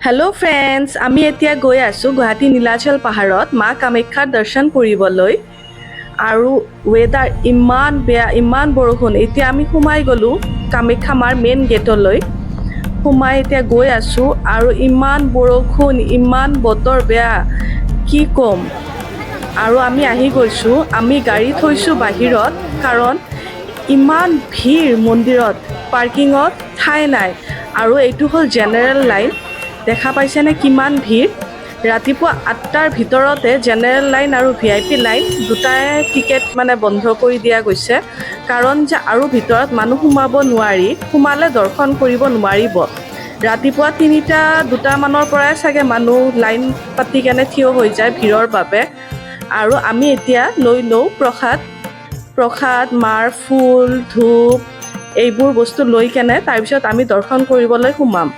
Hello friends, আমি এতিয়া গৈ আছো গুৱাহাটী নীলাচল পাহাৰত মা কামাখ্যাৰ দৰ্শন কৰিবলৈ আৰু ওয়েদাৰ ইমান বেয়া ইমান বৰষুণ এতিয়া আমি সোমাই গলো কামাখ্যা মাৰ মেইন গেটলৈ সোমাই এতিয়া গৈ আছো আৰু ইমান বৰষুণ ইমান বতৰ বেয়া কি কম আৰু আমি আহি গৈছো আমি গাড়ী থৈছো বাহিৰত কাৰণ ইমান ভিৰ মন্দিৰত পাৰ্কিঙত ঠাই নাই আৰু এইটো হ'ল জেনেৰেল লাইন দেখা পাইছেনে কিমান ভিৰ ৰাতিপুৱা ৮টাৰ ভিতৰতে জেনেৰেল লাইন আৰু ভিআইপি লাইন দুটাই টিকেট মানে বন্ধ কৰি দিয়া গৈছে কাৰণ যে আৰু ভিতৰত মানুহ সোমাব নোৱাৰি সোমালে দৰ্শন কৰিব নোৱাৰিব ৰাতিপুৱা ৩টা মানৰ পৰাই চাগে মানুহ লাইন পাতি কেনে থিয় হৈ যায় ভিৰৰ বাবে আৰু আমি এতিয়া লৈ লওঁ প্ৰসাদ মাৰ ফুল ধূপ এইবোৰ বস্তু লৈ কেনে তাৰপিছত আমি দৰ্শন কৰিবলৈ সোমাম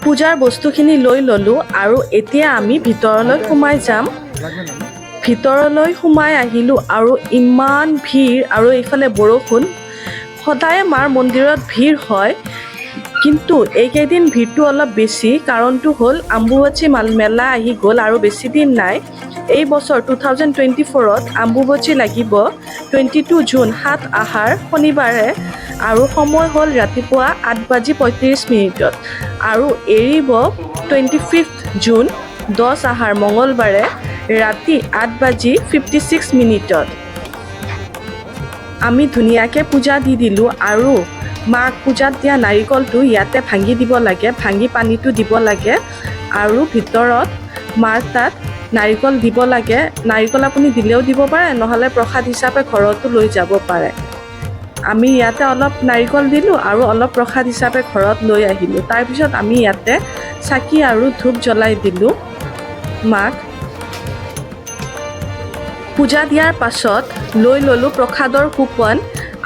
পূজাৰ বস্তুখিনি লৈ ললো আৰু এতিয়া আমি ভিতৰলৈ সোমাই যাম ভিতৰলৈ সোমাই আহিলো আৰু ইমান ভিৰ আৰু এইফালে বৰষুণ সদায় মাৰ মন্দিৰত ভিৰ হয় কিন্তু এইকেইদিন ভিৰটো অলপ বেছি কাৰণটো হ'ল আম্বুবাচী মেলা আহি গ'ল আৰু বেছি দিন নাই এই বছৰ 2024ত আম্বুবাচী লাগিব 22 জুন 7 আহাৰ শনিবাৰে আৰু সময় হ'ল ৰাতিপুৱা 8:35 আৰু এৰিব 25 জুন 10 আহাৰ মঙলবাৰে ৰাতি 8:56 আমি ধুনীয়াকৈ পূজা দি দিলোঁ আৰু মাক পূজাত দিয়া নাৰিকলটো ইয়াতে ভাঙি দিব লাগে ভাঙি পানীটো দিব লাগে আৰু ভিতৰত মাৰ তাত নাৰিকল দিব লাগে নাৰিকল আপুনি দিলেও দিব পাৰে নহ'লে প্ৰসাদ হিচাপে ঘৰতো লৈ যাব পাৰে আমি ইয়াতে অলপ নাৰিকল দিলোঁ আৰু অলপ প্ৰসাদ হিচাপে ঘৰত লৈ আহিলোঁ তাৰপিছত আমি ইয়াতে চাকি আৰু ধূপ জ্বলাই দিলোঁ মাক পূজা দিয়াৰ পাছত লৈ ল'লোঁ প্ৰসাদৰ কুপন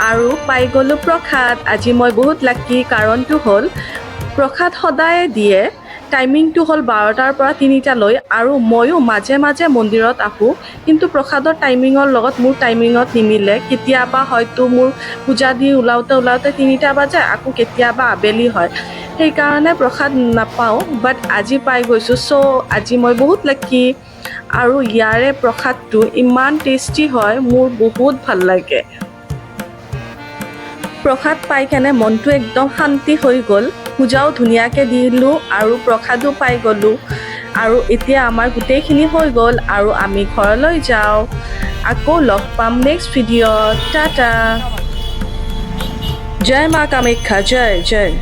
আৰু পাই গ'লোঁ প্ৰসাদ আজি মই বহুত লাকি কাৰণটো হ'ল প্ৰসাদ সদায়ে দিয়ে টাইমিংটো হ'ল 12টাৰ পৰা 3টালৈ আৰু ময়ো মাজে মাজে মন্দিৰত আহোঁ কিন্তু প্ৰসাদৰ টাইমিঙৰ লগত মোৰ টাইমিঙত নিমিলে কেতিয়াবা হয়তো মোৰ পূজা দি ওলাওঁতে 3টা বাজে আকৌ কেতিয়াবা আবেলি হয় সেইকাৰণে প্ৰসাদ নাপাওঁ বাট আজি পাই গৈছোঁ আজি মই বহুত লাকি আৰু ইয়াৰে প্ৰসাদটো ইমান টেষ্টি হয় মোৰ বহুত ভাল লাগে প্ৰসাদ পাই কেনে মনটো একদম শান্তি হৈ গ'ল পূজাও ধুনীয়াকৈ দিলোঁ আৰু প্ৰসাদো পাই গ'লোঁ আৰু এতিয়া আমাৰ গোটেইখিনি হৈ গ'ল আৰু আমি ঘৰলৈ যাওঁ আকৌ লগ পাম নেক্সট ভিডিঅ'ত টাটা জয় মা কামাখ্যা জয় জয়